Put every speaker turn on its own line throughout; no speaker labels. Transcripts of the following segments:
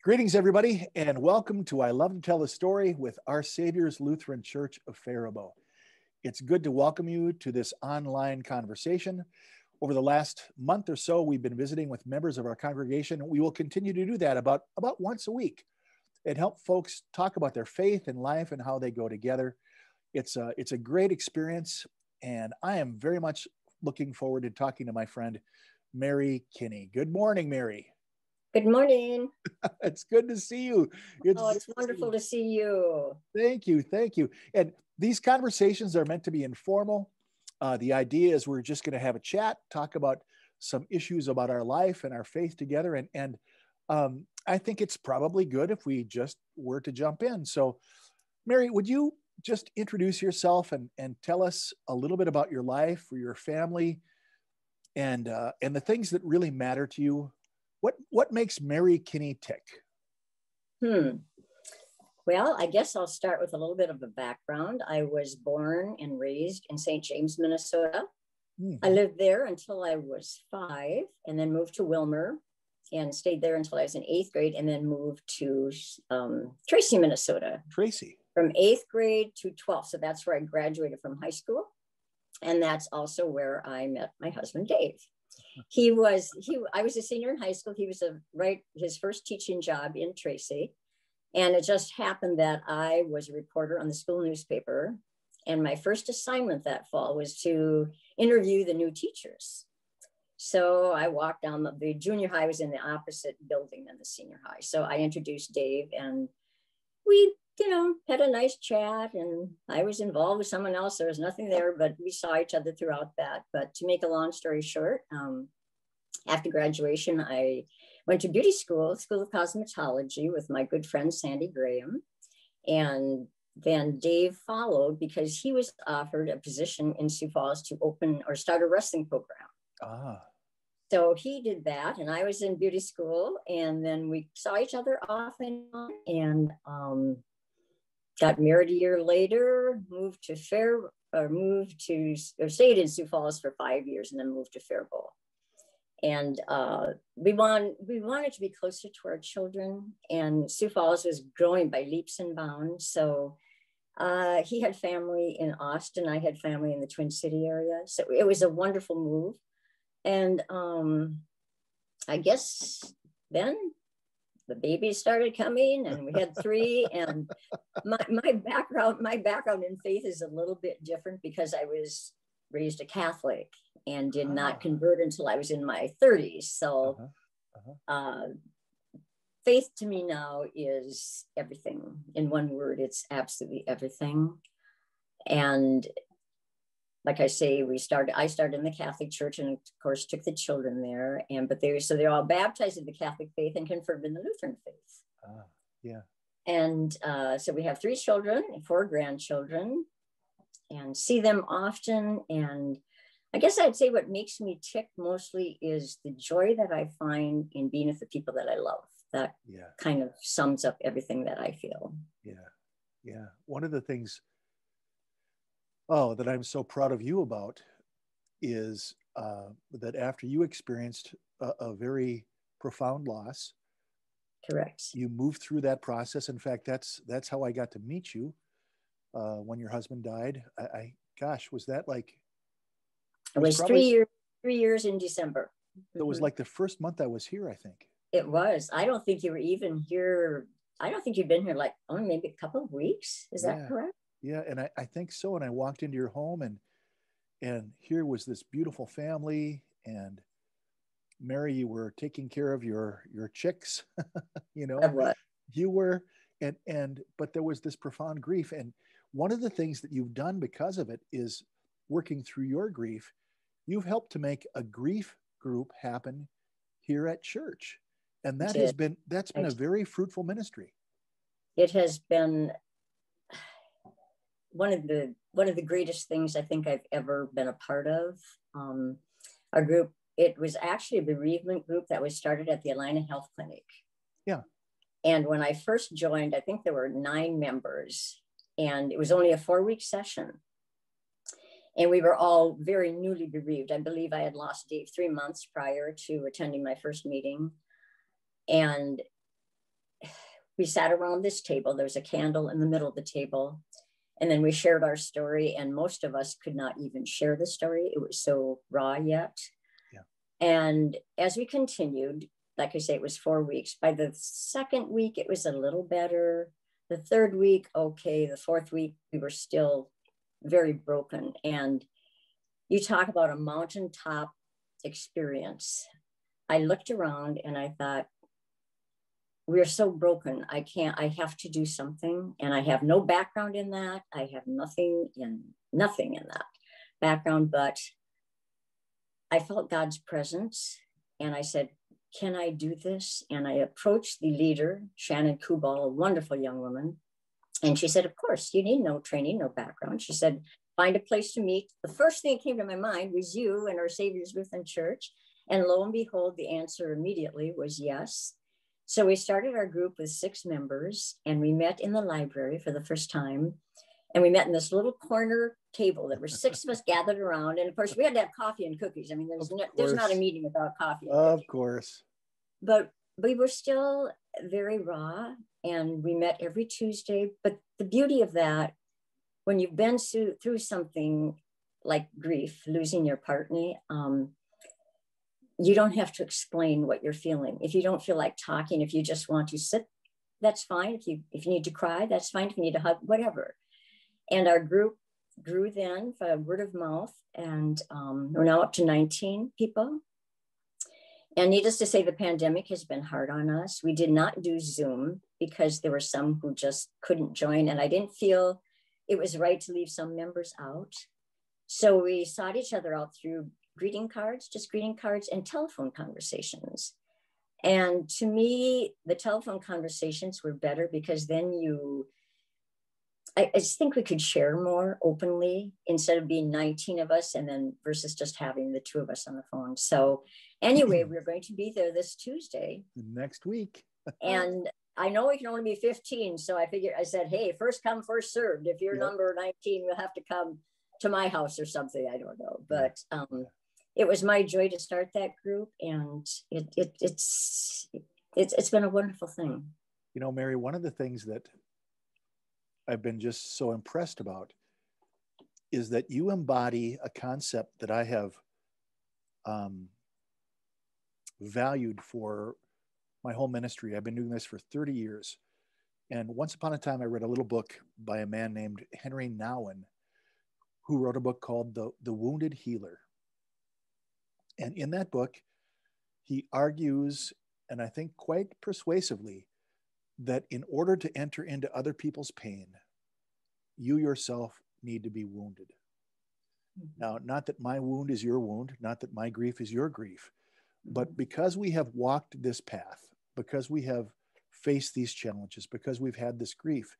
Greetings, everybody, and welcome to I Love to Tell the Story with Our Savior's Lutheran Church of Faribault. It's good to welcome you to this online conversation. Over the last month or so, we've been visiting with members of our congregation. We will continue to do that about once a week and help folks talk about their faith and life and how they go together. It's a great experience, and I am very much looking forward to talking to my friend, Mary Kinney. Good morning, Mary.
Good morning.
It's good to see you.
It's wonderful to see you.
Thank you. Thank you. And these conversations are meant to be informal. The idea is we're just going to have a chat, talk about some issues about our life and our faith together. And I think it's probably good if we just were to jump in. So, Mary, would you just introduce yourself and tell us a little bit about your life or your family and the things that really matter to you? What makes Mary Kinney tick?
Well, I guess I'll start with a little bit of a background. I was born and raised in St. James, Minnesota. I lived there until I was 5 and then moved to Wilmer and stayed there until I was in 8th grade and then moved to Tracy, Minnesota.
Tracy.
From 8th grade to 12th. So that's where I graduated from high school. And that's also where I met my husband, Dave. I was a senior in high school. He was his first teaching job in Tracy. And it just happened that I was a reporter on the school newspaper. And my first assignment that fall was to interview the new teachers. So I walked down the junior high was in the opposite building than the senior high. So I introduced Dave and we, had a nice chat, and I was involved with someone else. There was nothing there, but we saw each other throughout that. But to make a long story short, after graduation, I went to beauty school of cosmetology with my good friend, Sandy Graham. And then Dave followed because he was offered a position in Sioux Falls to open or start a wrestling program. So he did that, and I was in beauty school, and then we saw each other off and on, and got married a year later, stayed in Sioux Falls for 5 years, and then moved to Faribault. And we wanted to be closer to our children, and Sioux Falls was growing by leaps and bounds. So he had family in Austin, I had family in the Twin City area. So it was a wonderful move. And I guess then the babies started coming, and we had 3. And my background in faith is a little bit different because I was raised a Catholic and did not convert until I was in my 30s. So faith to me now is everything. In one word, it's absolutely everything. And like I say, I started in the Catholic Church, and of course took the children there. But they're all baptized in the Catholic faith and confirmed in the Lutheran faith.
Yeah.
And so we have 3 children and 4 grandchildren, and see them often. And I guess I'd say what makes me tick mostly is the joy that I find in being with the people that I love. That kind of sums up everything that I feel.
Yeah. One of the things that I'm so proud of you about is that after you experienced a very profound loss.
Correct.
You moved through that process. In fact, that's how I got to meet you when your husband died. Was that like?
It was probably 3 years in December.
It was like the first month I was here, I think.
It was. I don't think you were even here. I don't think you've been here like only maybe a couple of weeks. Is that correct?
Yeah, and I think so. And I walked into your home, and here was this beautiful family. And Mary, you were taking care of your chicks.
I was.
You were, but there was this profound grief. And one of the things that you've done because of it is working through your grief. You've helped to make a grief group happen here at church, and that's been a very fruitful ministry.
It has been one of the greatest things I think I've ever been a part of. Our group, it was actually a bereavement group that was started at the Alina Health Clinic.
Yeah.
And when I first joined, I think there were 9 members, and it was only a 4-week session. And we were all very newly bereaved. I believe I had lost Dave 3 months prior to attending my first meeting. And we sat around this table. There was a candle in the middle of the table. And then we shared our story, and most of us could not even share the story. It was so raw yet.
Yeah.
And as we continued, like I say, it was 4 weeks. By the second week, it was a little better. The third week, okay. The fourth week, we were still very broken. And you talk about a mountaintop experience. I looked around and I thought, we're so broken. I have to do something. And I have no background in that. I have nothing in that background, but I felt God's presence. And I said, can I do this? And I approached the leader, Shannon Kubal, a wonderful young woman. And she said, of course, you need no training, no background. She said, find a place to meet. The first thing that came to my mind was you and Our Savior's Lutheran Church. And lo and behold, the answer immediately was yes. So we started our group with 6 members, and we met in the library for the first time. And we met in this little corner table. There were 6 of us gathered around. And of course, we had to have coffee and cookies. I mean, there's not a meeting without coffee.
Of course.
But we were still very raw, and we met every Tuesday. But the beauty of that, when you've been through something like grief, losing your partner, you don't have to explain what you're feeling. If you don't feel like talking, if you just want to sit, that's fine. If you need to cry, that's fine. If you need to hug, whatever. And our group grew then by word of mouth, and we're now up to 19 people. And needless to say, the pandemic has been hard on us. We did not do Zoom because there were some who just couldn't join, and I didn't feel it was right to leave some members out. So we sought each other out through greeting cards and telephone conversations. And to me, the telephone conversations were better because then I just think we could share more openly instead of being 19 of us and then versus just having the 2 of us on the phone. So anyway, we're going to be there this Tuesday.
Next week.
And I know we can only be 15. So I said, hey, first come, first served. If you're number 19, you'll have to come to my house or something. I don't know. But it was my joy to start that group. And it's been a wonderful thing.
You know, Mary, one of the things that I've been just so impressed about is that you embody a concept that I have valued for my whole ministry. I've been doing this for 30 years. And once upon a time, I read a little book by a man named Henry Nouwen, who wrote a book called The Wounded Healer. And in that book, he argues, and I think quite persuasively, that in order to enter into other people's pain, you yourself need to be wounded. Mm-hmm. Now, not that my wound is your wound, not that my grief is your grief, but because we have walked this path, because we have faced these challenges, because we've had this grief,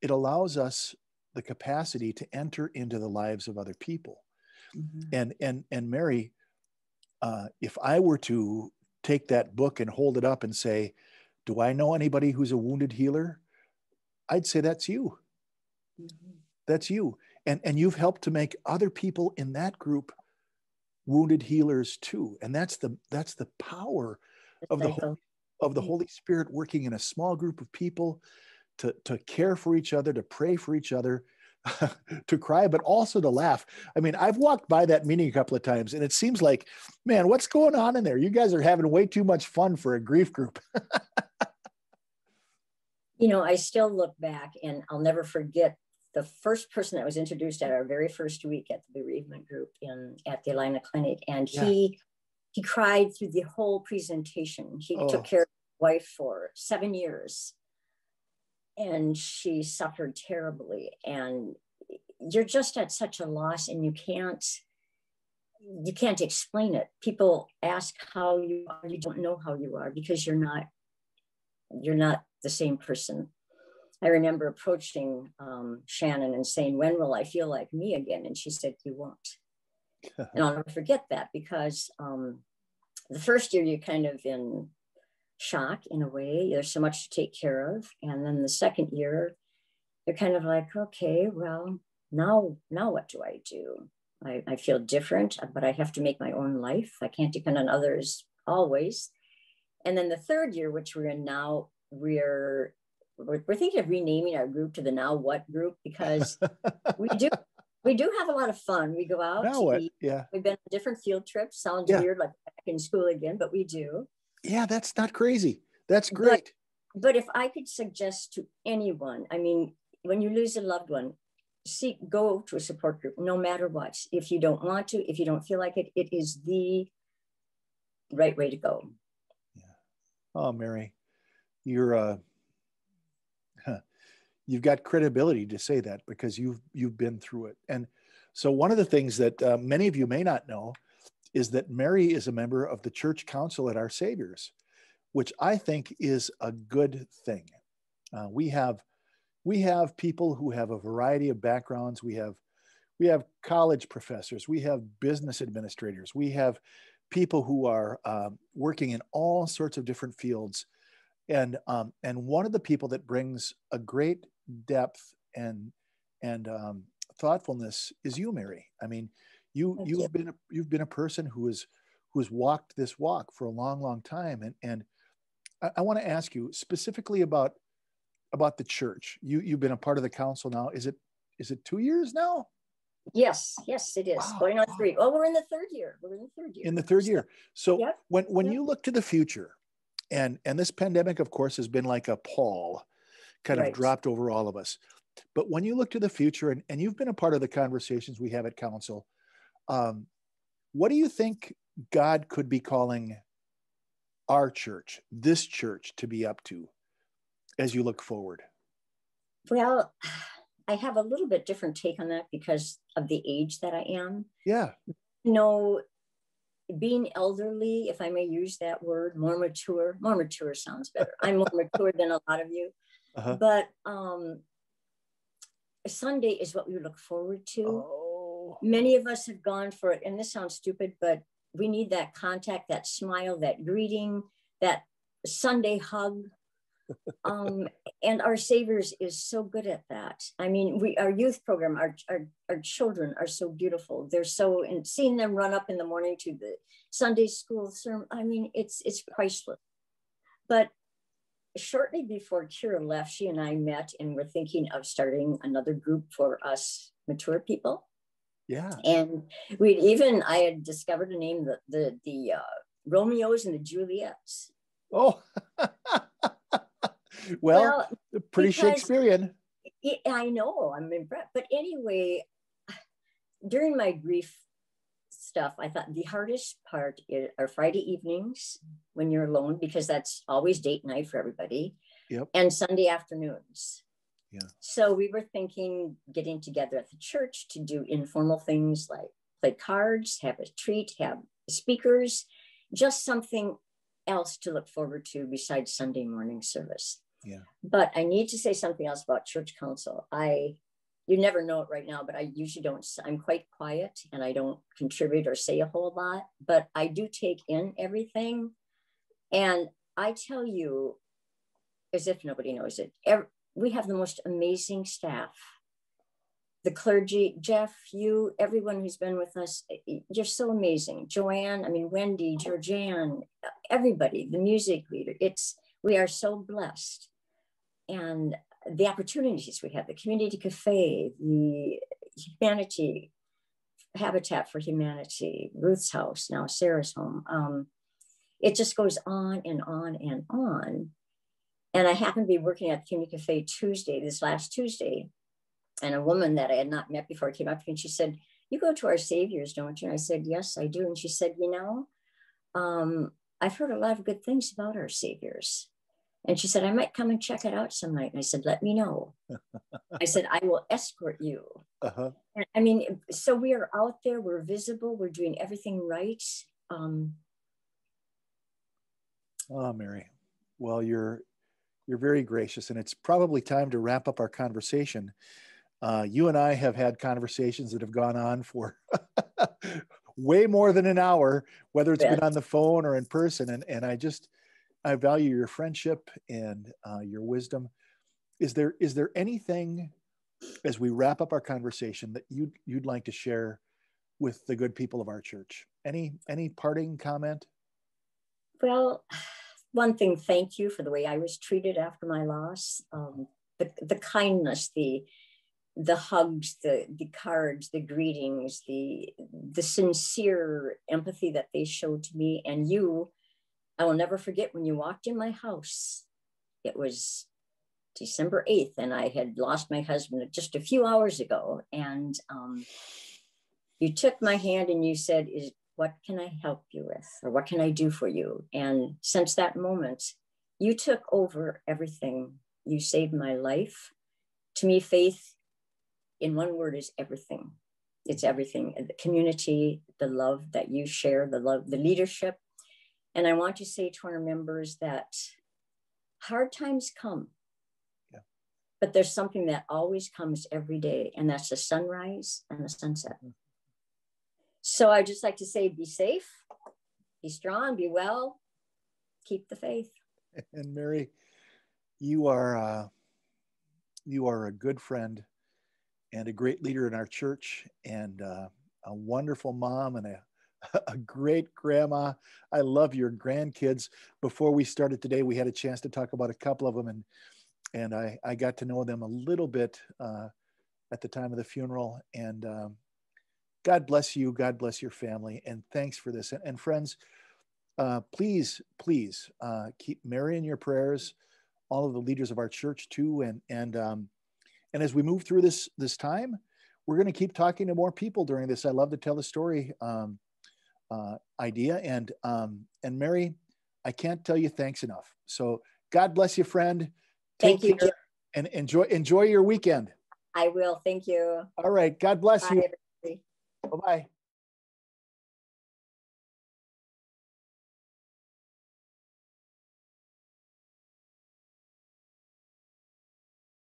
it allows us the capacity to enter into the lives of other people. Mm-hmm. And Mary, if I were to take that book and hold it up and say, do I know anybody who's a wounded healer? I'd say that's you. Mm-hmm. That's you. And you've helped to make other people in that group wounded healers too. And that's the power of the Holy Spirit working in a small group of people to care for each other, to pray for each other, to cry, but also to laugh. I mean, I've walked by that meeting a couple of times and it seems like, man, what's going on in there? You guys are having way too much fun for a grief group.
You know, I still look back and I'll never forget the first person that was introduced at our very first week at the bereavement group at the Alina Clinic. And he cried through the whole presentation. He took care of his wife for 7 years and she suffered terribly. And you're just at such a loss and you can't explain it. People ask how you are. You don't know how you are because you're not the same person. I remember approaching Shannon and saying, when will I feel like me again? And she said, you won't. And I'll never forget that because the first year you're kind of in shock in a way. There's so much to take care of. And then the second year, you're kind of like, okay, well, now what do I do? I feel different, but I have to make my own life. I can't depend on others always. And then the third year, which we're in now, we're thinking of renaming our group to the Now What group, because we do have a lot of fun. We go out
Now
to
what?
eat.
Yeah.
We've been on different field trips. Sounds
Yeah.
weird, like back in school again, but we do.
Yeah, that's not crazy. That's great.
But if I could suggest to anyone, I mean, when you lose a loved one, go to a support group, no matter what. If you don't want to, if you don't feel like it, it is the right way to go.
Yeah. Oh, Mary, you've got credibility to say that, because you've been through it. And so one of the things that many of you may not know is that Mary is a member of the church council at Our Savior's, which I think is a good thing. We have people who have a variety of backgrounds. We have college professors. We have business administrators. We have people who are working in all sorts of different fields. And one of the people that brings a great depth and thoughtfulness is you, Mary. I mean, you've been a person who's walked this walk for a long, long time. And I want to ask you specifically about the church. You've been a part of the council now. Is it 2 years now?
Yes, it is.
Wow.
Going on 3. Oh, we're in the third year.
In the third year. So
yep.
when you look to the future, and this pandemic, of course, has been like a pall, kind of dropped over all of us. But when you look to the future, and you've been a part of the conversations we have at council, what do you think God could be calling our church, this church, to be up to as you look forward?
Well, I have a little bit different take on that because of the age that I am.
Yeah.
You know, being elderly, if I may use that word, more mature sounds better. I'm more mature than a lot of you. Uh-huh. But Sunday is what we look forward to. Oh. Many of us have gone for it, and this sounds stupid, but we need that contact, that smile, that greeting, that Sunday hug. And Our Savior's is so good at that. I mean, our youth program, our children are so beautiful. They're so, and seeing them run up in the morning to the Sunday school sermon, I mean, it's priceless. But shortly before Kira left, she and I met and were thinking of starting another group for us mature people.
Yeah.
And I had discovered a name, the Romeos and the Juliets.
Oh, well, pretty Shakespearean.
I know, I'm impressed. But anyway, during my grief stuff, I thought the hardest part are Friday evenings when you're alone, because that's always date night for everybody.
Yep.
And Sunday afternoons.
Yeah.
So we were thinking getting together at the church to do informal things like play cards, have a treat, have speakers, just something else to look forward to besides Sunday morning service.
Yeah.
But I need to say something else about church council. You never know it right now, but I usually don't. I'm quite quiet and I don't contribute or say a whole lot, but I do take in everything. And I tell you, as if nobody knows it, we have the most amazing staff. The clergy, Jeff, you, everyone who's been with us, you're so amazing. Joanne, I mean, Wendy, Georgianne, everybody, the music leader. We are so blessed. And the opportunities we have, the community cafe, the humanity, Habitat for Humanity, Ruth's house, now Sarah's home. It just goes on and on and on. And I happened to be working at the community cafe this last Tuesday. And a woman that I had not met before came up to me and she said, "You go to Our Savior's, don't you?" And I said, "Yes, I do." And she said, "I've heard a lot of good things about Our Savior's." And she said, "I might come and check it out some night." And I said, "Let me know." I said, "I will escort you."
Uh-huh.
And, I mean, so we are out there, we're visible, we're doing everything right.
Oh, Mary. Well, you're very gracious, and it's probably time to wrap up our conversation. You and I have had conversations that have gone on for way more than an hour, whether it's been on the phone or in person. And I value your friendship and your wisdom. Is there anything, as we wrap up our conversation, that you'd like to share with the good people of our church? Any parting comment?
Well, one thing, thank you for the way I was treated after my loss. The kindness, the hugs, the cards, the greetings, the sincere empathy that they showed to me. And you, I will never forget when you walked in my house. It was December 8th, and I had lost my husband just a few hours ago. And you took my hand and you said, what can I help you with? Or what can I do for you? And since that moment, you took over everything. You saved my life. To me, faith, in one word, is everything. It's everything. The community, the love that you share, the love, the leadership. And I want to say to our members that hard times come, but there's something that always comes every day, and that's a sunrise and a sunset. So I just like to say, be safe, be strong, be well, keep the faith.
And Mary, you are a good friend and a great leader in our church, and a wonderful mom, and a great grandma. I love your grandkids. Before we started today, we had a chance to talk about a couple of them, and I got to know them a little bit at the time of the funeral. And God bless you. God bless your family. And thanks for this. And friends, please keep Mary in your prayers, all of the leaders of our church too. And as we move through this time, we're going to keep talking to more people during this I Love to Tell the Story idea. And Mary, I can't tell you thanks enough. So God bless you, friend.
Thank you.
And enjoy your weekend.
I will. Thank you.
All right. God bless you.
Bye.
Bye-bye.